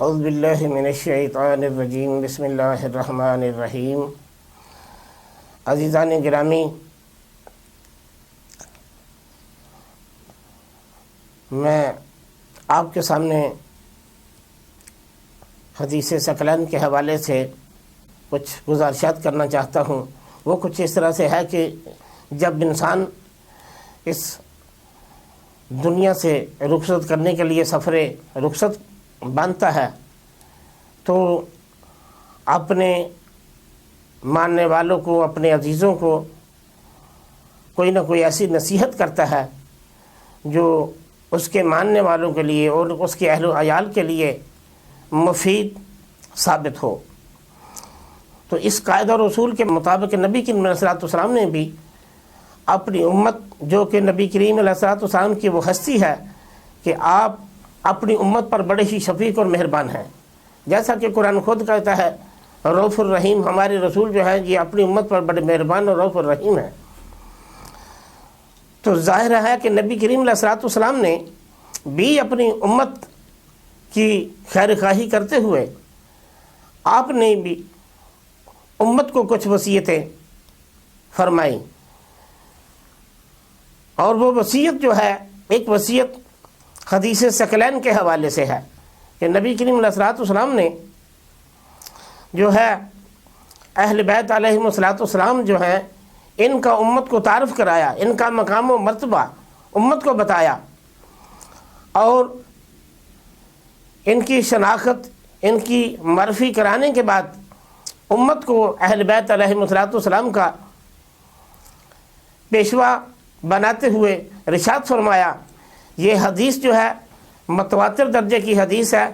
اعوذ باللہ من الشیطان الرجیم، بسم اللہ الرحمن الرحیم۔ عزیزان گرامی، میں آپ کے سامنے حدیث ثقلین کے حوالے سے کچھ گزارشات کرنا چاہتا ہوں۔ وہ کچھ اس طرح سے ہے کہ جب انسان اس دنیا سے رخصت کرنے کے لیے سفر رخصت باندھتا ہے تو اپنے ماننے والوں کو، اپنے عزیزوں کو کوئی نہ کوئی ایسی نصیحت کرتا ہے جو اس کے ماننے والوں کے لیے اور اس کے اہل و عیال کے لیے مفید ثابت ہو۔ تو اس قاعدہ اور اصول کے مطابق نبی کریم علیہ السلام نے بھی اپنی امت، جو کہ نبی کریم علیہ السلام کی وہ ہستی ہے کہ آپ اپنی امت پر بڑے ہی شفیق اور مہربان ہیں، جیسا کہ قرآن خود کہتا ہے رؤوف الرحیم۔ ہمارے رسول جو ہے یہ اپنی امت پر بڑے مہربان اور رؤوف الرحیم ہیں۔ تو ظاہر ہے کہ نبی کریم علیہ السلام نے بھی اپنی امت کی خیر خواہی کرتے ہوئے آپ نے بھی امت کو کچھ وصیتیں فرمائیں، اور وہ وصیت جو ہے ایک وصیت حدیث ثقلین کے حوالے سے ہے کہ نبی کریم علیہ السلام نے جو ہے اہل بیت علیہم السلام جو ہیں ان کا امت کو تعارف کرایا، ان کا مقام و مرتبہ امت کو بتایا، اور ان کی شناخت، ان کی معرفی کرانے کے بعد امت کو اہل بیت علیہم السلام کا پیشوا بناتے ہوئے ارشاد فرمایا۔ یہ حدیث جو ہے متواتر درجے کی حدیث ہے،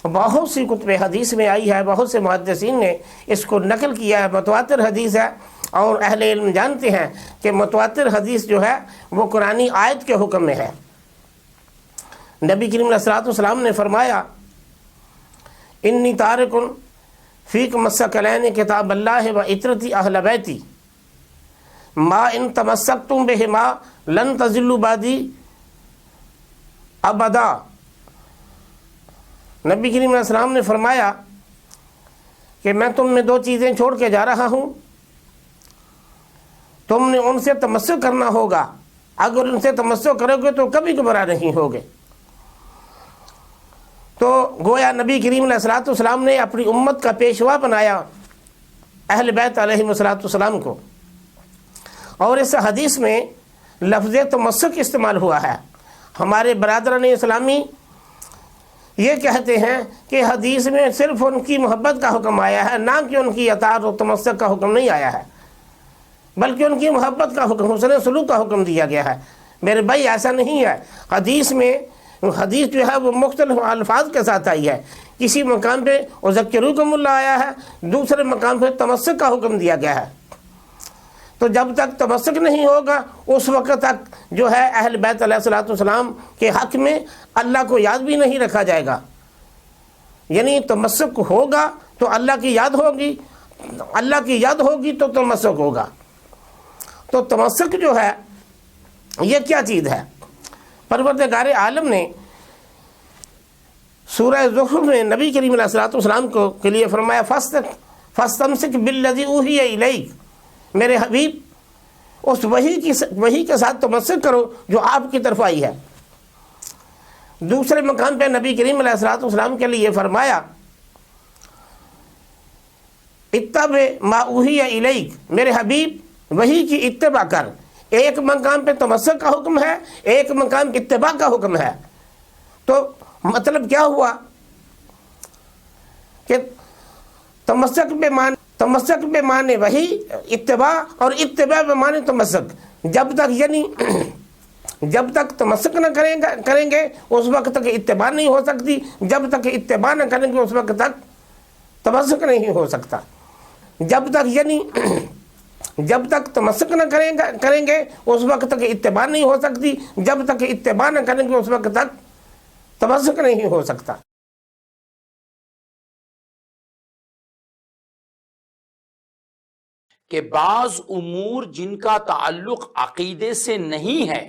بہت سی کتب حدیث میں آئی ہے، بہت سے محدثین نے اس کو نقل کیا ہے، متواتر حدیث ہے، اور اہل علم جانتے ہیں کہ متواتر حدیث جو ہے وہ قرآنی آیت کے حکم میں ہے۔ نبی کریم علیہ السلام نے فرمایا انی تارک فیکم الثقلین کتاب اللہ و عطرتی اہل بیتی ما ان تمسکتم بہما لن تضلوا بعدی ابدا۔ نبی کریم علیہ السلام نے فرمایا کہ میں تم میں دو چیزیں چھوڑ کے جا رہا ہوں، تم نے ان سے تمسک کرنا ہوگا، اگر ان سے تمسک کرو گے تو کبھی گمراہ نہیں ہوگے۔ تو گویا نبی کریم علیہ السلام نے اپنی امت کا پیشوا بنایا اہل بیت علیہم السلام کو، اور اس حدیث میں لفظ تمسک استعمال ہوا ہے۔ ہمارے برادران اسلامی یہ کہتے ہیں کہ حدیث میں صرف ان کی محبت کا حکم آیا ہے، نہ کہ ان کی اطاعت و تمسک کا حکم نہیں آیا ہے، بلکہ ان کی محبت کا حکم، حسن سلوک کا حکم دیا گیا ہے۔ میرے بھائی ایسا نہیں ہے، حدیث جو ہے وہ مختلف الفاظ کے ساتھ آئی ہے۔ کسی مقام پہ اذکرکم اللہ آیا ہے، دوسرے مقام پہ تمسک کا حکم دیا گیا ہے۔ تو جب تک تمسک نہیں ہوگا اس وقت تک جو ہے اہل بیت علیہ السلام کے حق میں اللہ کو یاد بھی نہیں رکھا جائے گا۔ یعنی تمسک ہوگا تو اللہ کی یاد ہوگی، اللہ کی یاد ہوگی تو تمسک ہوگا۔ تو تمسک جو ہے یہ کیا چیز ہے؟ پروردگار عالم نے سورہ زخرف میں نبی کریم علیہ السلام کو کے لیے فرمایا فاستمسک بالذی اوحی الیک، میرے حبیب اس وحی کے ساتھ تمسک کرو جو آپ کی طرف آئی ہے۔ دوسرے مقام پہ نبی کریم علیہ السلام کے لیے فرمایا اتبع ما اوحی الیک، میرے حبیب وحی کی اتباع کر۔ ایک مقام پہ تمسک کا حکم ہے، ایک مقام اتباع کا حکم ہے۔ تو مطلب کیا ہوا کہ تمسک پہ مانے وہی اتباع، اور اتباع پہ مانے تمسک۔ جب تک تمسک نہ کریں گے اس وقت تک اتباع نہیں ہو سکتی، جب تک اتباع نہ کریں گے اس وقت تک تمسک نہیں ہو سکتا۔ جب تک تمسک نہ کریں گے اس وقت تک اتباع نہیں ہو سکتی، جب تک اتباع نہ کریں گے اس وقت تک تمسک نہیں ہو سکتا۔ کہ بعض امور جن کا تعلق عقیدے سے نہیں ہے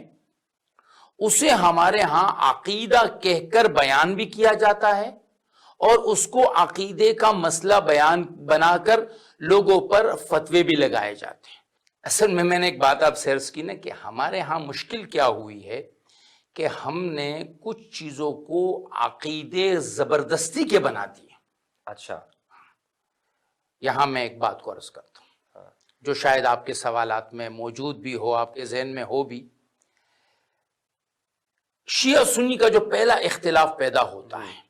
اسے ہمارے ہاں عقیدہ کہہ کر بیان بھی کیا جاتا ہے، اور اس کو عقیدے کا مسئلہ بیان بنا کر لوگوں پر فتوے بھی لگائے جاتے ہیں۔ اصل میں نے ایک بات آپ سے عرض کی نا کہ ہمارے ہاں مشکل کیا ہوئی ہے کہ ہم نے کچھ چیزوں کو عقیدے زبردستی کے بنا دیے۔ اچھا، یہاں میں ایک بات کو عرض کرتا ہوں جو شاید آپ کے سوالات میں موجود بھی ہو، آپ کے ذہن میں ہو بھی۔ شیعہ سنی کا جو پہلا اختلاف پیدا ہوتا ہے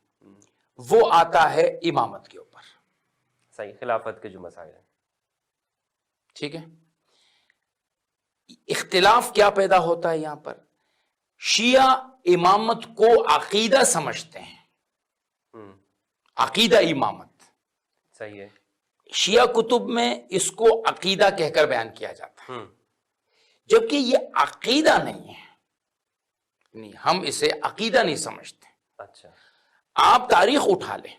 وہ آتا ہے امامت کے اوپر، صحیح، خلافت کے جو مسائل ہیں، ٹھیک ہے۔ اختلاف کیا پیدا ہوتا ہے یہاں پر؟ شیعہ امامت کو عقیدہ سمجھتے ہیں، عقیدہ امامت، صحیح ہے، شیعہ کتب میں اس کو عقیدہ کہہ کر بیان کیا جاتا ہے، جبکہ یہ عقیدہ نہیں ہے، نہیں، ہم اسے عقیدہ نہیں سمجھتے۔ اچھا، آپ تاریخ اٹھا لیں،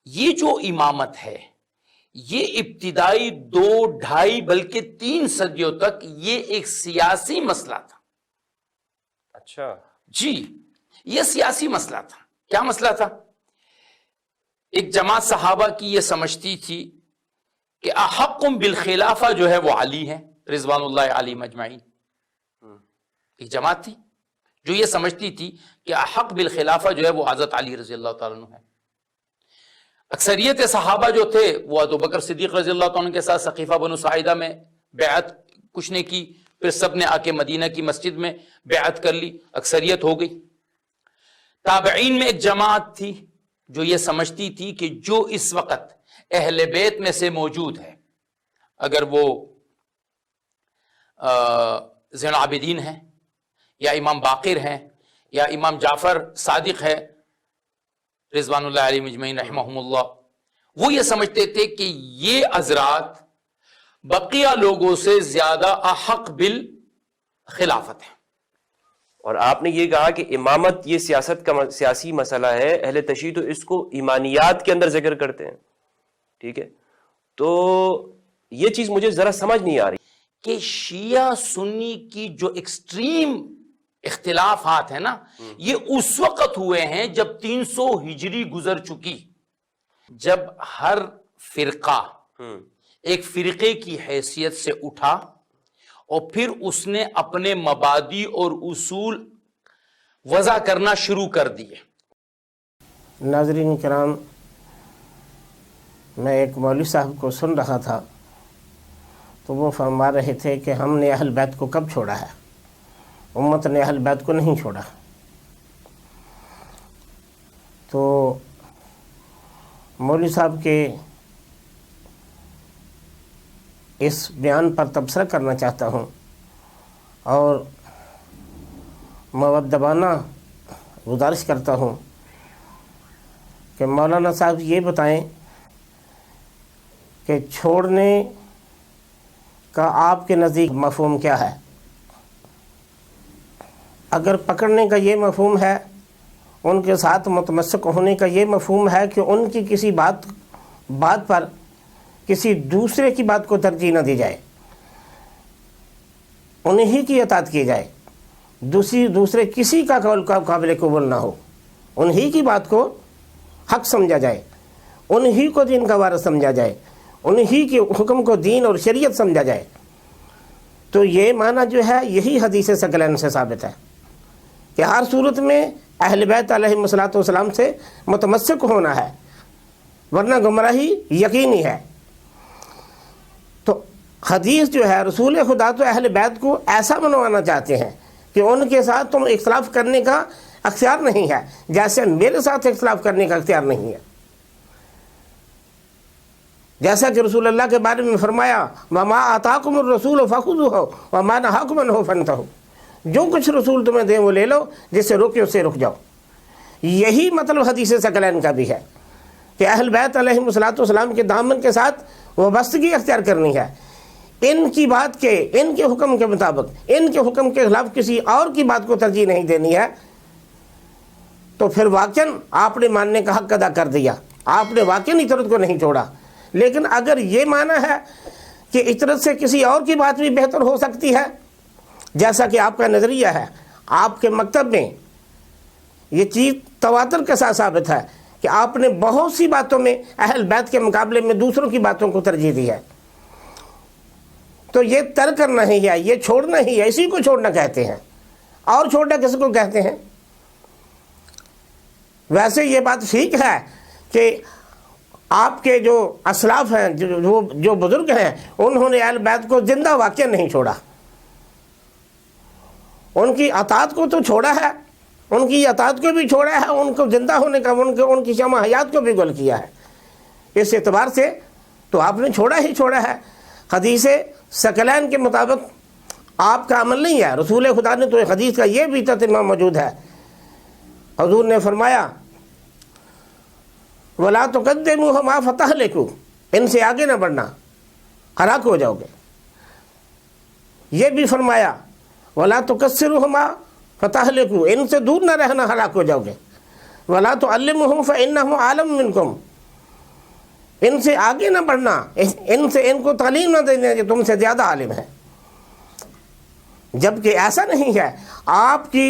یہ جو امامت ہے یہ ابتدائی 2-2.5 بلکہ 3 صدیوں تک یہ ایک سیاسی مسئلہ تھا۔ اچھا، جی، یہ سیاسی مسئلہ تھا۔ کیا مسئلہ تھا؟ ایک جماعت صحابہ کی یہ سمجھتی تھی کہ احقم بالخلافہ جو ہے وہ علی ہے رضوان اللہ علیہم اجمعین۔ ایک جماعت تھی جو یہ سمجھتی تھی کہ احق بالخلافہ جو ہے وہ حضرت علی رضی اللہ تعالیٰ عنہ ہے۔ اکثریت صحابہ جو تھے وہ ابوبکر صدیق رضی اللہ تعالیٰ عنہ کے ساتھ سقیفہ بنو ساعدہ میں بیعت کچھ نے کی، پھر سب نے آ کے مدینہ کی مسجد میں بیعت کر لی، اکثریت ہو گئی۔ تابعین میں ایک جماعت تھی جو یہ سمجھتی تھی کہ جو اس وقت اہل بیت میں سے موجود ہے، اگر وہ زین العابدین ہیں یا امام باقر ہیں یا امام جعفر صادق ہے رضوان اللہ علیہ مجمعین رحمہم اللہ، وہ یہ سمجھتے تھے کہ یہ حضرات بقیہ لوگوں سے زیادہ احق بالخلافت ہے۔ اور آپ نے یہ کہا کہ امامت یہ سیاست کا سیاسی مسئلہ ہے، اہل تشیع تو اس کو ایمانیات کے اندر ذکر کرتے ہیں، ٹھیک ہے؟ تو یہ چیز مجھے ذرا سمجھ نہیں آ رہی کہ شیعہ سنی کی جو ایکسٹریم اختلافات ہیں نا، یہ اس وقت ہوئے ہیں جب 300 ہجری گزر چکی، جب ہر فرقہ ایک فرقے کی حیثیت سے اٹھا اور پھر اس نے اپنے مبادی اور اصول وضع کرنا شروع کر دیے۔ ناظرین کرام، میں ایک مولوی صاحب کو سن رہا تھا تو وہ فرما رہے تھے کہ ہم نے اہل بیت کو کب چھوڑا ہے، امت نے اہل بیت کو نہیں چھوڑا۔ تو مولوی صاحب کے اس بیان پر تبصرہ کرنا چاہتا ہوں اور مؤدبانہ گزارش کرتا ہوں کہ مولانا صاحب یہ بتائیں کہ چھوڑنے کا آپ کے نزدیک مفہوم کیا ہے؟ اگر پکڑنے کا یہ مفہوم ہے، ان کے ساتھ متمسک ہونے کا یہ مفہوم ہے کہ ان کی کسی بات پر کسی دوسرے کی بات کو ترجیح نہ دی جائے، انہی کی اطاعت کی جائے، دوسرے کسی کا قول کا قابل قبول نہ ہو، انہی کی بات کو حق سمجھا جائے، انہی کو دین کا وارث سمجھا جائے، انہی کے حکم کو دین اور شریعت سمجھا جائے، تو یہ معنی جو ہے یہی حدیث ثقلین سے ثابت ہے کہ ہر صورت میں اہل بیت علیہم السلام سے متمسک ہونا ہے، ورنہ گمراہی یقینی ہے۔ تو حدیث جو ہے، رسول خدا تو اہل بیت کو ایسا بنوانا چاہتے ہیں کہ ان کے ساتھ تم اختلاف کرنے کا اختیار نہیں ہے، جیسے میرے ساتھ اختلاف کرنے کا اختیار نہیں ہے۔ جیسا کہ رسول اللہ کے بارے میں فرمایا وَمَا آتَاكُمُ الرَّسُولُ فَخُذُوهُ وَمَا نَهَاكُمْ عَنْهُ فَانْتَهُوا، جو کچھ رسول تمہیں دیں وہ لے لو، جس سے روکے اس سے رک جاؤ۔ یہی مطلب حدیث ثقلین کا بھی ہے کہ اہل بیت علیہم السلام کے دامن کے ساتھ وابستگی اختیار کرنی ہے، ان کی بات کے، ان کے حکم کے مطابق، ان کے حکم کے خلاف کسی اور کی بات کو ترجیح نہیں دینی ہے۔ تو پھر واقعاً آپ نے ماننے کا حق ادا کر دیا، آپ نے واقعاً اطاعت کو نہیں چھوڑا۔ لیکن اگر یہ معنی ہے کہ اطاعت سے کسی اور کی بات بھی بہتر ہو سکتی ہے، جیسا کہ آپ کا نظریہ ہے، آپ کے مکتب میں یہ چیز تواتر کے ساتھ ثابت ہے کہ آپ نے بہت سی باتوں میں اہل بیت کے مقابلے میں دوسروں کی باتوں کو ترجیح دی ہے. تو یہ ترک کرنا ہی ہے, یہ چھوڑنا ہی ہے, اسی کو چھوڑنا کہتے ہیں. اور چھوڑنا کس کو کہتے ہیں؟ ویسے یہ بات ٹھیک ہے کہ آپ کے جو اسلاف ہیں, جو بزرگ ہیں, انہوں نے اہل بیت کو زندہ واقعہ نہیں چھوڑا. ان کی اطاعت کو تو چھوڑا ہے, ان کی اطاعت کو بھی چھوڑا ہے, ان کو زندہ ہونے کا, ان کی شمع حیات کو بھی گل کیا ہے. اس اعتبار سے تو آپ نے چھوڑا ہی چھوڑا ہے. حدیث ثقلین کے مطابق آپ کا عمل نہیں ہے. رسول خدا نے تو حدیث کا یہ بھی ترجمہ موجود ہے. حضور نے فرمایا وَلَا تُقَدِّمُوا مَا فَتَهْلِكُوا, ان سے آگے نہ بڑھنا, ہلاک ہو جاؤ گے. یہ بھی فرمایا وَلَا تُقَصِّرُوا مَا فَتَهْلِكُوا, ان سے دور نہ رہنا, ہلاک ہو جاؤ گے. وَلَا تُعَلِّمُهُمْ فَإِنَّهُ عَالِمٌ مِّنْكُمْ, ان سے آگے نہ بڑھنا, ان کو تعلیم نہ دینا کہ تم سے زیادہ عالم ہے. جبکہ ایسا نہیں ہے. آپ کی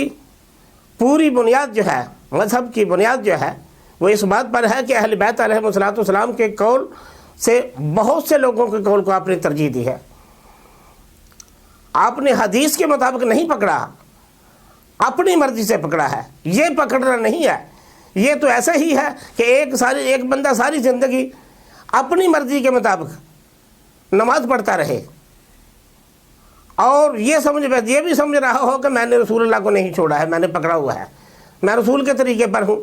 پوری بنیاد جو ہے, مذہب کی بنیاد جو ہے, وہ اس بات پر ہے کہ اہل بیت علیہ السلام کے قول سے بہت سے لوگوں کے قول کو آپ نے ترجیح دی ہے. آپ نے حدیث کے مطابق نہیں پکڑا, اپنی مرضی سے پکڑا ہے. یہ پکڑنا نہیں ہے. یہ تو ایسا ہی ہے کہ ایک بندہ ساری زندگی اپنی مرضی کے مطابق نماز پڑھتا رہے اور یہ بھی سمجھ رہا ہو کہ میں نے رسول اللہ کو نہیں چھوڑا ہے, میں نے پکڑا ہوا ہے, میں رسول کے طریقے پر ہوں.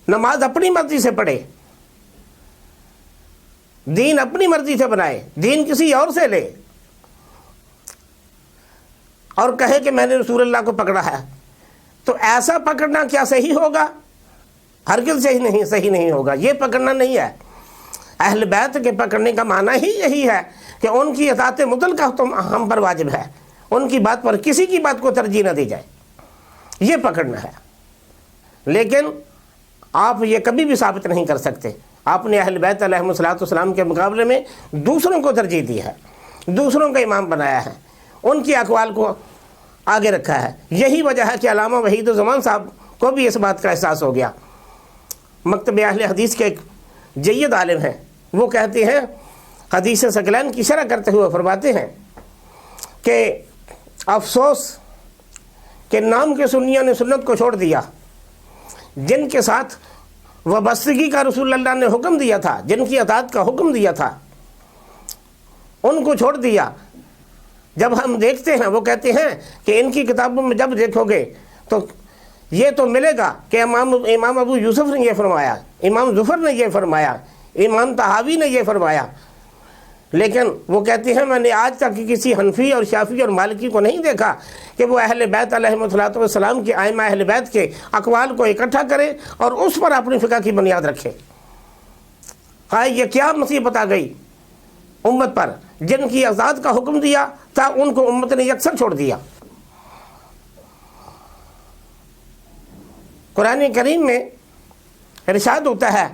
نماز اپنی مرضی سے پڑھے, دین اپنی مرضی سے بنائے, دین کسی اور سے لے اور کہے کہ میں نے رسول اللہ کو پکڑا ہے, تو ایسا پکڑنا کیا صحیح ہوگا؟ ہرگز صحیح نہیں ہوگا. یہ پکڑنا نہیں ہے. اہل بیت کے پکڑنے کا معنی ہی یہی ہے کہ ان کی اطاعت مطلقہ ہم پر واجب ہے, ان کی بات پر کسی کی بات کو ترجیح نہ دی جائے. یہ پکڑنا ہے. لیکن آپ یہ کبھی بھی ثابت نہیں کر سکتے. آپ نے اہل بیت علیہ السلام کے مقابلے میں دوسروں کو ترجیح دی ہے, دوسروں کا امام بنایا ہے, ان کی اقوال کو آگے رکھا ہے. یہی وجہ ہے کہ علامہ وحید الزمان صاحب کو بھی اس بات کا احساس ہو گیا. مکتب اہل حدیث کے ایک جید عالم ہیں, وہ کہتے ہیں, حدیث ثقلین کی شرح کرتے ہوئے فرماتے ہیں کہ افسوس کہ نام کے سنیوں نے سنت کو چھوڑ دیا. جن کے ساتھ وابستگی کا رسول اللہ نے حکم دیا تھا, جن کی اطاعت کا حکم دیا تھا, ان کو چھوڑ دیا. جب ہم دیکھتے ہیں, وہ کہتے ہیں کہ ان کی کتابوں میں جب دیکھو گے تو یہ تو ملے گا کہ امام ابو یوسف نے یہ فرمایا, امام ظفر نے یہ فرمایا, امام طحاوی نے یہ فرمایا. لیکن وہ کہتے ہیں میں نے آج تک کسی حنفی اور شافعی اور مالکی کو نہیں دیکھا کہ وہ اہل بیت علیہ السلام کے ائمہ اہل بیت کے اقوال کو اکٹھا کرے اور اس پر اپنی فقہ کی بنیاد رکھے. ہاں, یہ کیا مصیبت آ گئی امت پر. جن کی اطاعت کا حکم دیا تھا ان کو امت نے یکسر چھوڑ دیا. قرآن کریم میں ارشاد ہوتا ہے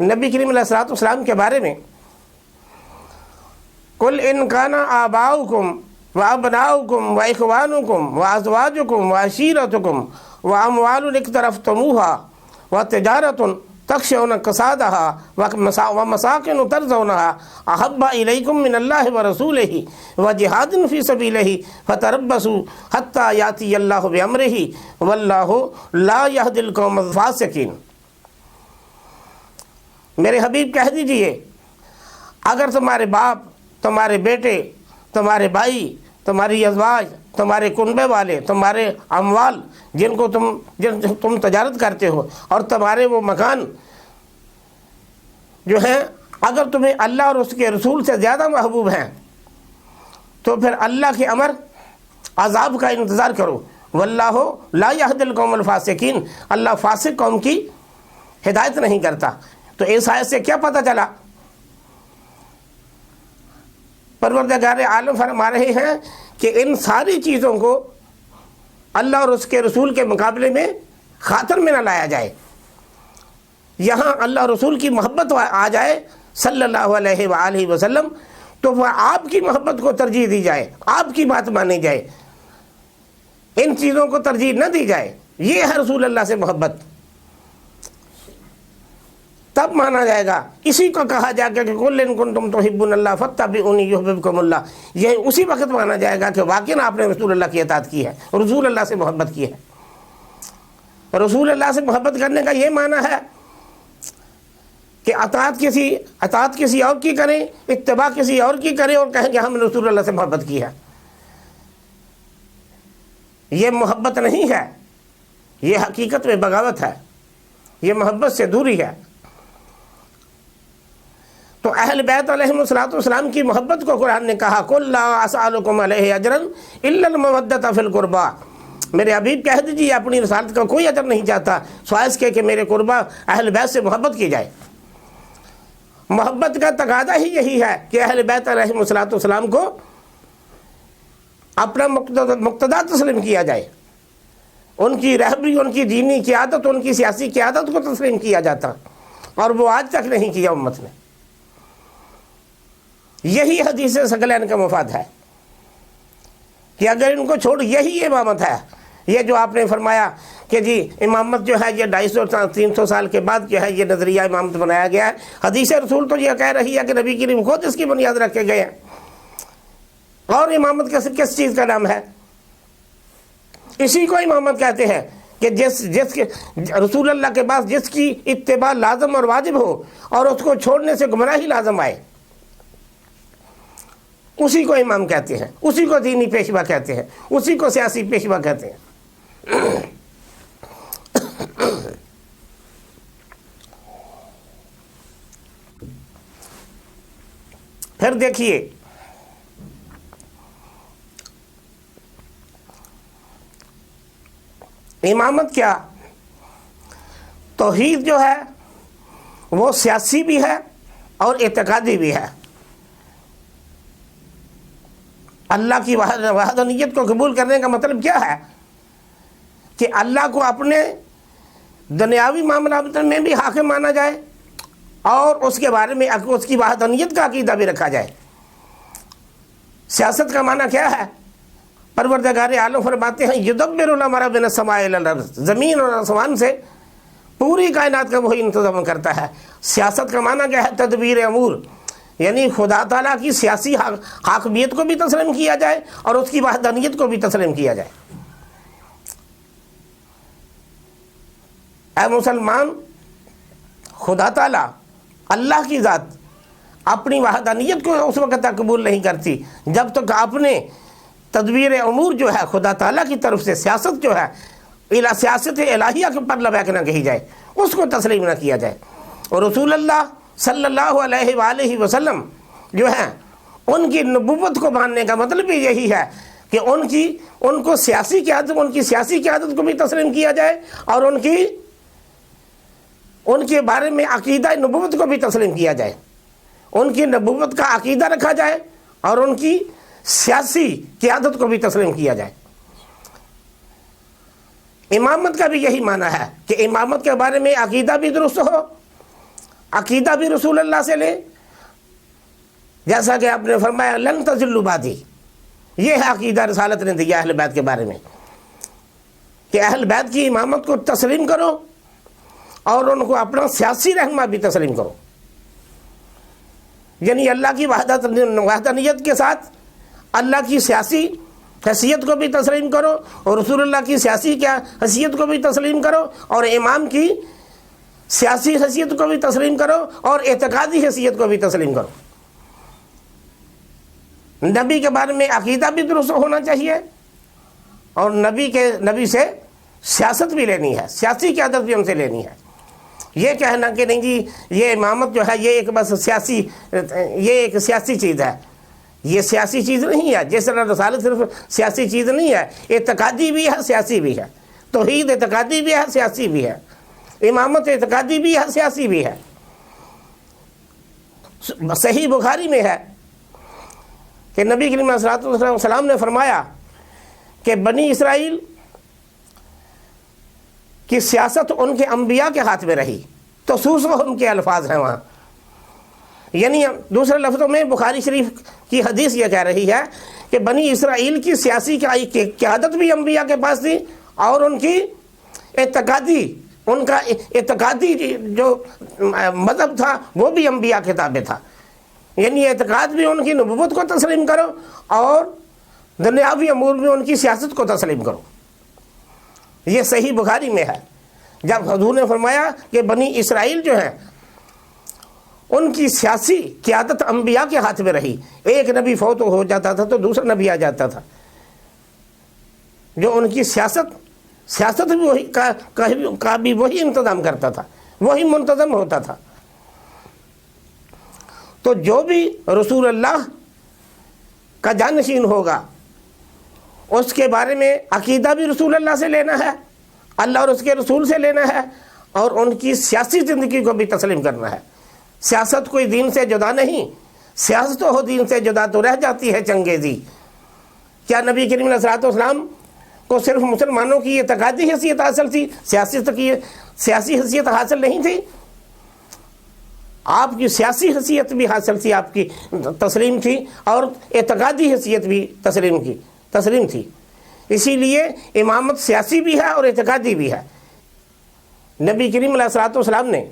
نبی کریم علیہ السلام کے بارے میں, قل ان کان آباؤکم وابناؤکم واخوانکم وازواجکم وعشیرتکم واموال اقترفتموها وتجارۃ تخشون کسادها ومساکن ترضونها احب الیکم من اللہ ورسولہ وجہاد فی سبیلہ فتربصوا حتی یاتی اللہ بامرہ واللہ لا یہدی القوم الفاسقین. میرے حبیب کہہ دیجئے, اگر تمہارے باپ, تمہارے بیٹے, تمہارے بھائی, تمہاری ازواج, تمہارے کنبے والے, تمہارے اموال جن تم تجارت کرتے ہو, اور تمہارے وہ مکان جو ہیں, اگر تمہیں اللہ اور اس کے رسول سے زیادہ محبوب ہیں تو پھر اللہ کے امر عذاب کا انتظار کرو. واللہ لا یہدی القوم الفاسقین, اللہ فاسق قوم کی ہدایت نہیں کرتا. تو اس آیت سے کیا پتہ چلا؟ پروردگار عالم فرما رہے ہیں کہ ان ساری چیزوں کو اللہ اور اس کے رسول کے مقابلے میں خاطر میں نہ لایا جائے. یہاں اللہ اور رسول کی محبت آ جائے صلی اللہ علیہ وآلہ وسلم, تو وہ آپ کی محبت کو ترجیح دی جائے, آپ کی بات مانی جائے, ان چیزوں کو ترجیح نہ دی جائے. یہ ہے رسول اللہ سے محبت، تب مانا جائے گا۔ اسی کو کہا جائے گا کہ قل ان کنتم تحبون اللہ فاتبعونی یحببکم اللہ، یہ اسی وقت مانا جائے گا کہ واقعاً آپ نے رسول اللہ کی اطاعت کی ہے، رسول اللہ سے محبت کی ہے۔ رسول اللہ سے محبت کرنے کا یہ معنی ہے کہ اطاعت کسی اور کی کریں، اتباع کسی اور کی کریں اور کہیں کہ ہم نے رسول اللہ سے محبت کی ہے، یہ محبت نہیں ہے، یہ حقیقت میں بغاوت ہے، یہ محبت سے دوری ہے۔ تو اہل بیت علیہم الصلوۃ کی محبت کو قرآن نے کہا قل لا اسألکم علیہ اجرا الا المودۃ فی القربى، میرے حبیب کہہ دیجیے اپنی رسالت کا کوئی اجر نہیں چاہتا سوائے اس کے کہ میرے قربا اہل بیت سے محبت کی جائے۔ محبت کا تقاضا ہی یہی ہے کہ اہل بیت علیہم الصلوۃ کو اپنا مقتدا تسلیم کیا جائے، ان کی رہبری، ان کی دینی قیادت، ان کی سیاسی قیادت کو تسلیم کیا جاتا، اور وہ آج تک نہیں کیا امت نے۔ یہی حدیث ثقلین کا مفاد ہے کہ اگر ان کو چھوڑ، یہی امامت ہے، یہ جو آپ نے فرمایا کہ جی امامت جو ہے یہ 250-300 سال کے بعد جو ہے یہ نظریہ امامت بنایا گیا ہے، حدیث رسول تو یہ کہہ رہی ہے کہ نبی کریم خود اس کی بنیاد رکھ کے گئے ہیں۔ اور امامت کس چیز کا نام ہے؟ اسی کو امامت کہتے ہیں کہ جس رسول اللہ کے پاس جس کی اتباع لازم اور واجب ہو اور اس کو چھوڑنے سے گمراہی لازم آئے، اسی کو امام کہتے ہیں، اسی کو دینی پیشوا کہتے ہیں، اسی کو سیاسی پیشوا کہتے ہیں۔ پھر دیکھیے امامت کیا، توحید جو ہے وہ سیاسی بھی ہے اور اعتقادی بھی ہے۔ اللہ کی وحدانیت کو قبول کرنے کا مطلب کیا ہے کہ اللہ کو اپنے دنیاوی معاملات میں بھی حاکم مانا جائے اور اس کے بارے میں اس کی وحدانیت کا عقیدہ بھی رکھا جائے۔ سیاست کا معنی کیا ہے؟ پروردگار عالم فرماتے ہیں یدبر الامر بین السماء الی الارض، زمین اور آسمان سے پوری کائنات کا وہی انتظام کرتا ہے۔ سیاست کا معنی کیا ہے؟ تدبیر امور، یعنی خدا تعالیٰ کی سیاسی حاکمیت کو بھی تسلیم کیا جائے اور اس کی وحدانیت کو بھی تسلیم کیا جائے۔ اے مسلمان، خدا تعالیٰ اللہ کی ذات اپنی وحدانیت کو اس وقت تک قبول نہیں کرتی جب تک اپنے تدبیر امور جو ہے خدا تعالیٰ کی طرف سے، سیاست جو ہے سیاست الہیہ کے پر لبیک نہ کہی جائے، اس کو تسلیم نہ کیا جائے۔ اور رسول اللہ صلی اللہ علیہ وآلہ وسلم جو ہیں ان کی نبوت کو ماننے کا مطلب بھی یہی ہے کہ ان کو سیاسی قیادت کو بھی تسلیم کیا جائے اور ان کے بارے میں عقیدہ نبوت کو بھی تسلیم کیا جائے، ان کی نبوت کا عقیدہ رکھا جائے اور ان کی سیاسی قیادت کو بھی تسلیم کیا جائے۔ امامت کا بھی یہی معنی ہے کہ امامت کے بارے میں عقیدہ بھی درست ہو، عقیدہ بھی رسول اللہ سے لے، جیسا کہ آپ نے فرمایا لن تضلوا بعدی، یہ ہے عقیدہ رسالت نے دیا اہل بیت کے بارے میں کہ اہل بیت کی امامت کو تسلیم کرو اور ان کو اپنا سیاسی رہنما بھی تسلیم کرو، یعنی اللہ کی وحدانیت کے ساتھ اللہ کی سیاسی حیثیت کو بھی تسلیم کرو اور رسول اللہ کی سیاسی حیثیت کو بھی تسلیم کرو اور امام کی سیاسی حیثیت کو بھی تسلیم کرو اور اعتقادی حیثیت کو بھی تسلیم کرو۔ نبی کے بارے میں عقیدہ بھی درست ہونا چاہیے اور نبی سے سیاست بھی لینی ہے، سیاسی قیادت بھی ہم سے لینی ہے۔ یہ کہنا کہ نہیں جی یہ امامت جو ہے یہ ایک سیاسی چیز ہے، یہ سیاسی چیز نہیں ہے۔ جس طرح رسالت صرف سیاسی چیز نہیں ہے، اعتقادی بھی ہے، سیاسی بھی ہے۔ توحید اعتقادی بھی ہے، سیاسی بھی ہے۔ امامت اعتقادی بھی ہے، سیاسی بھی ہے۔ صحیح بخاری میں ہے کہ نبی کریم صلی اللہ علیہ وسلم نے فرمایا کہ بنی اسرائیل کی سیاست ان کے انبیاء کے ہاتھ میں رہی، تو ان کے الفاظ ہیں وہاں، یعنی دوسرے لفظوں میں بخاری شریف کی حدیث یہ کہہ رہی ہے کہ بنی اسرائیل کی سیاسی قیادت بھی انبیاء کے پاس تھی اور ان کی اعتقادی ان کا اعتقادی جو مذہب تھا وہ بھی انبیاء کے تابع تھا، یعنی اعتقاد بھی ان کی نبوت کو تسلیم کرو اور دنیاوی امور میں ان کی سیاست کو تسلیم کرو۔ یہ صحیح بخاری میں ہے، جب حضور نے فرمایا کہ بنی اسرائیل جو ہے ان کی سیاسی قیادت انبیاء کے ہاتھ میں رہی، ایک نبی فوت ہو جاتا تھا تو دوسرا نبی آ جاتا تھا، جو ان کی سیاست بھی وہی کا بھی وہی انتظام کرتا تھا، وہی منتظم ہوتا تھا۔ تو جو بھی رسول اللہ کا جانشین ہوگا اس کے بارے میں عقیدہ بھی رسول اللہ سے لینا ہے، اللہ اور اس کے رسول سے لینا ہے، اور ان کی سیاسی زندگی کو بھی تسلیم کرنا ہے۔ سیاست کوئی دین سے جدا نہیں، سیاست ہو دین سے جدا تو رہ جاتی ہے چنگیزی۔ کیا نبی کریم علیہ السلام کو صرف مسلمانوں کی اعتقادی حیثیت حاصل تھی، سیاسی حیثیت حاصل نہیں تھی؟ آپ کی سیاسی حیثیت بھی حاصل تھی، آپ کی تسلیم تھی، اور اعتقادی حیثیت بھی تسلیم تھی۔ اسی لیے امامت سیاسی بھی ہے اور اعتقادی بھی ہے۔ نبی کریم علیہ السلام نے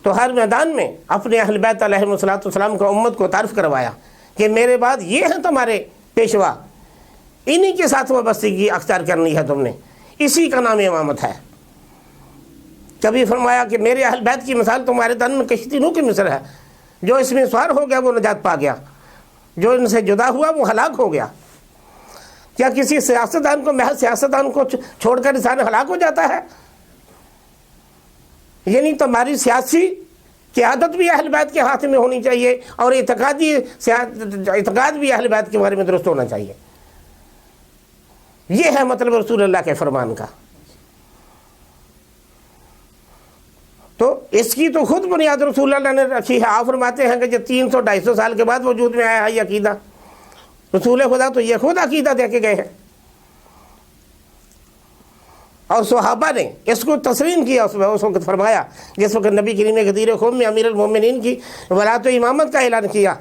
تو ہر میدان میں اپنے اہل بیت علیہم السلام کو امت کو تعارف کروایا کہ میرے بعد یہ ہیں تمہارے پیشوا، انہی کے ساتھ وابستگی اختیار کرنی ہے تم نے، اسی کا نام امامت ہے۔ کبھی فرمایا کہ میرے اہل بیت کی مثال تمہارے تن میں کشتی نوح کی مثل ہے، جو اس میں سوار ہو گیا وہ نجات پا گیا، جو ان سے جدا ہوا وہ ہلاک ہو گیا۔ کیا کسی سیاستدان کو محض سیاستدان کو چھوڑ کر انسان ہلاک ہو جاتا ہے؟ یعنی تمہاری سیاسی قیادت بھی اہل بیت کے ہاتھ میں ہونی چاہیے، اور اعتقاد بھی اہل بیت کے بارے میں درست ہونا چاہیے۔ یہ ہے مطلب رسول اللہ کے فرمان کا۔ تو اس کی تو خود بنیاد رسول اللہ نے رکھی ہے۔ آپ فرماتے ہیں کہ جو 300-250 سال کے بعد وجود میں آیا ہے یہ عقیدہ، رسول خدا تو یہ خود عقیدہ دے کے گئے ہیں، اور صحابہ نے اس کو تسلیم کیا۔ اس وقت فرمایا جس وقت نبی کریم نے غدیر خم میں امیر المومنین کی ولایت و امامت کا اعلان کیا،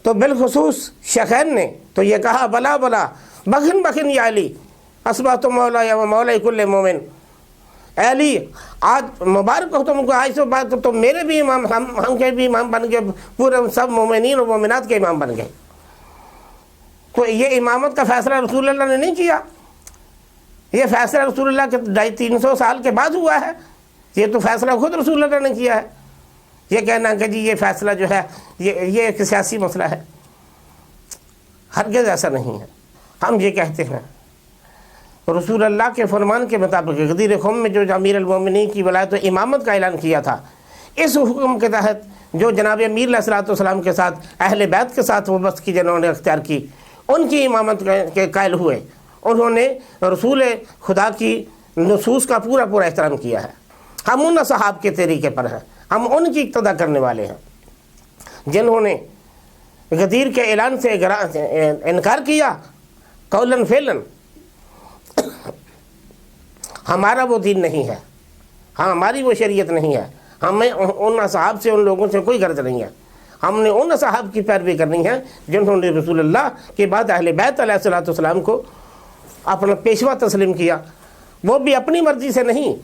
تو بالخصوص شیخین نے تو یہ کہا بلا بلا بخن بخن یا علی اصبحت مولا یا مولا کل مومن، اے علی آج مبارک ہو تم کو، آج سے بعد تو میرے بھی امام، ہم کے بھی امام بن گئے، پورے سب مومنین اور مومنات کے امام بن گئے۔ تو یہ امامت کا فیصلہ رسول اللہ نے نہیں کیا، یہ فیصلہ رسول اللہ کے 350 سال کے بعد ہوا ہے، یہ تو فیصلہ خود رسول اللہ نے کیا ہے۔ یہ کہنا کہ جی یہ فیصلہ جو ہے یہ ایک سیاسی مسئلہ ہے، ہرگز ایسا نہیں ہے۔ ہم یہ کہتے ہیں رسول اللہ کے فرمان کے مطابق غدیر خم میں جو امیر المومنین کی ولایت و امامت کا اعلان کیا تھا، اس حکم کے تحت جو جناب امیر علیہ السلام کے ساتھ اہل بیت کے ساتھ وابستگی جنہوں نے اختیار کی، ان کی امامت کے قائل ہوئے، انہوں نے رسول خدا کی نصوص کا پورا پورا احترام کیا ہے۔ ہم ان اصحاب کے طریقے پر ہیں، ہم ان کی اقتدا کرنے والے ہیں جنہوں نے غدیر کے اعلان سے انکار کیا قولاً فعلاً۔ ہمارا وہ دین نہیں ہے، ہماری وہ شریعت نہیں ہے، ہمیں ان اصحاب سے، ان لوگوں سے کوئی غرض نہیں ہے۔ ہم نے ان اصحاب کی پیروی کرنی ہے جنہوں نے رسول اللہ کے بعد اہل بیت علیہ السلام کو اپنا پیشوا تسلیم کیا، وہ بھی اپنی مرضی سے نہیں،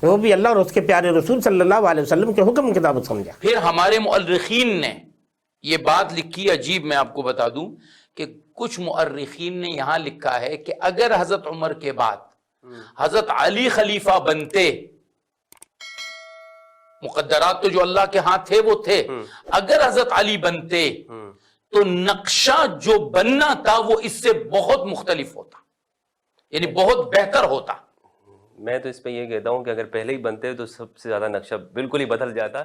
وہ بھی اللہ اور اس کے پیارے رسول صلی اللہ علیہ وسلم کے حکم کی دعوت سمجھا۔ پھر ہمارے مؤرخین نے یہ بات لکھی عجیب، میں آپ کو بتا دوں کہ کچھ مؤرخین نے یہاں لکھا ہے کہ اگر حضرت عمر کے بعد حضرت علی خلیفہ بنتے، مقدرات تو جو اللہ کے ہاں تھے وہ تھے، اگر حضرت علی بنتے تو نقشہ جو بننا تھا وہ اس سے بہت مختلف ہوتا، یعنی بہت بہتر ہوتا۔ میں تو اس پہ یہ کہتا ہوں کہ اگر پہلے ہی بنتے تو سب سے زیادہ نقشہ بالکل ہی بدل جاتا۔